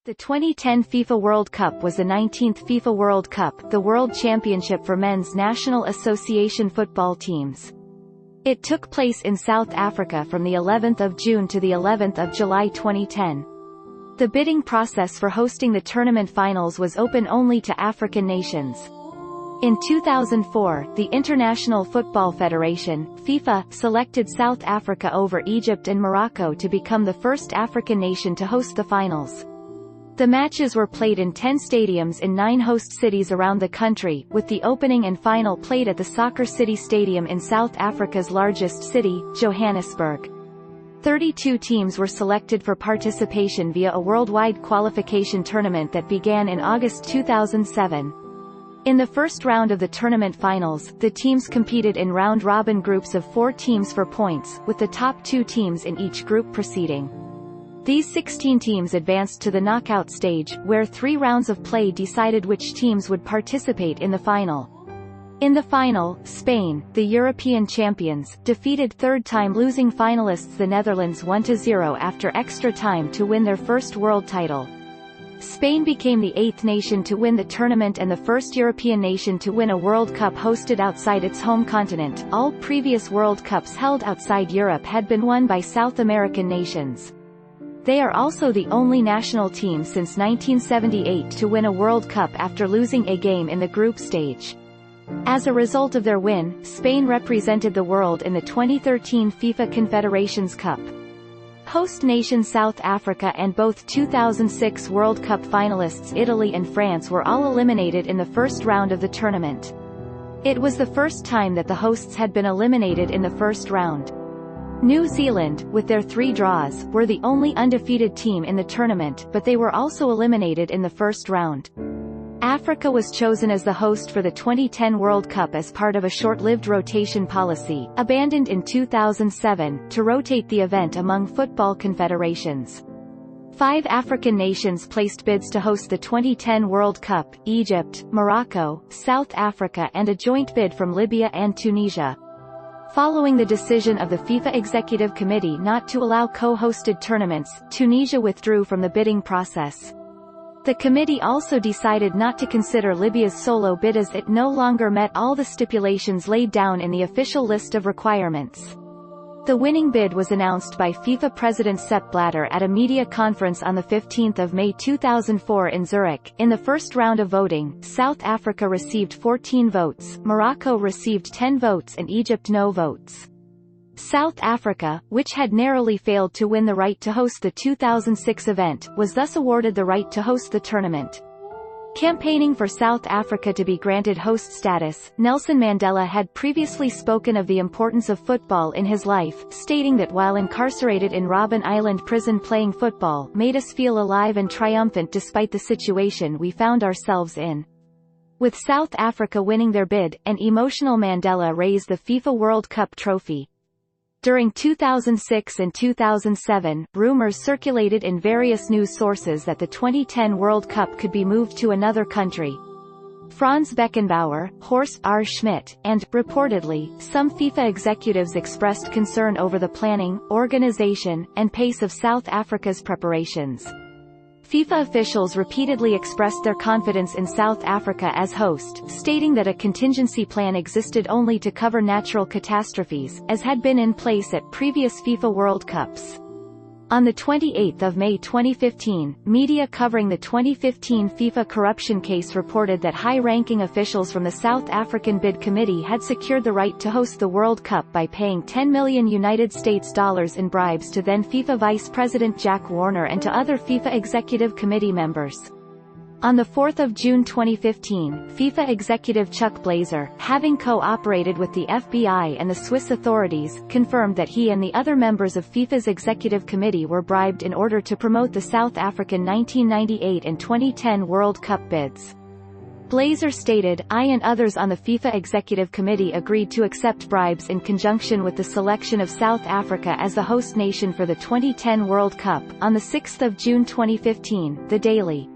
The 2010 FIFA World Cup was the 19th FIFA World Cup, the world championship for men's National Association football teams. It took place in South Africa from the 11th of June to the 11th of July 2010. The bidding process for hosting the tournament finals was open only to African nations. In 2004, the International Football Federation, FIFA, selected South Africa over Egypt and Morocco to become the first African nation to host the finals. The matches were played in 10 stadiums in 9 host cities around the country, with the opening and final played at the Soccer City Stadium in South Africa's largest city, Johannesburg. 32 teams were selected for participation via a worldwide qualification tournament that began in August 2007. In the first round of the tournament finals, the teams competed in round-robin groups of 4 teams for points, with the top 2 teams in each group proceeding. These 16 teams advanced to the knockout stage, where 3 rounds of play decided which teams would participate in the final. In the final, Spain, the European champions, defeated third-time losing finalists the Netherlands 1-0 after extra time to win their first world title. Spain became the 8th nation to win the tournament and the first European nation to win a World Cup hosted outside its home continent. All previous World Cups held outside Europe had been won by South American nations. They are also the only national team since 1978 to win a World Cup after losing a game in the group stage. As a result of their win, Spain represented the world in the 2013 FIFA Confederations Cup. Host nation South Africa and both 2006 World Cup finalists Italy and France were all eliminated in the first round of the tournament. It was the first time that the hosts had been eliminated in the first round. New Zealand, with their 3 draws, were the only undefeated team in the tournament, but they were also eliminated in the first round. Africa was chosen as the host for the 2010 World Cup as part of a short-lived rotation policy, abandoned in 2007, to rotate the event among football confederations. 5 African nations placed bids to host the 2010 World Cup: Egypt, Morocco, South Africa and a joint bid from Libya and Tunisia. Following the decision of the FIFA Executive Committee not to allow co-hosted tournaments, Tunisia withdrew from the bidding process. The committee also decided not to consider Libya's solo bid as it no longer met all the stipulations laid down in the official list of requirements. The winning bid was announced by FIFA President Sepp Blatter at a media conference on 15 May 2004 in Zurich. In the first round of voting, South Africa received 14 votes, Morocco received 10 votes and Egypt no votes. South Africa, which had narrowly failed to win the right to host the 2006 event, was thus awarded the right to host the tournament. Campaigning for South Africa to be granted host status, Nelson Mandela had previously spoken of the importance of football in his life, stating that while incarcerated in Robben Island prison playing football made us feel alive and triumphant despite the situation we found ourselves in. With South Africa winning their bid, an emotional Mandela raised the FIFA World Cup trophy. During 2006 and 2007, rumors circulated in various news sources that the 2010 World Cup could be moved to another country. Franz Beckenbauer, Horst R. Schmidt, and, reportedly, some FIFA executives expressed concern over the planning, organization, and pace of South Africa's preparations. FIFA officials repeatedly expressed their confidence in South Africa as host, stating that a contingency plan existed only to cover natural catastrophes, as had been in place at previous FIFA World Cups. On 28 May 2015, media covering the 2015 FIFA corruption case reported that high-ranking officials from the South African Bid Committee had secured the right to host the World Cup by paying $10 million in bribes to then FIFA Vice President Jack Warner and to other FIFA Executive Committee members. On 4 June 2015, FIFA executive Chuck Blazer, having co-operated with the FBI and the Swiss authorities, confirmed that he and the other members of FIFA's executive committee were bribed in order to promote the South African 1998 and 2010 World Cup bids. Blazer stated, "I and others on the FIFA Executive Committee agreed to accept bribes in conjunction with the selection of South Africa as the host nation for the 2010 World Cup." On 6 June 2015, The Daily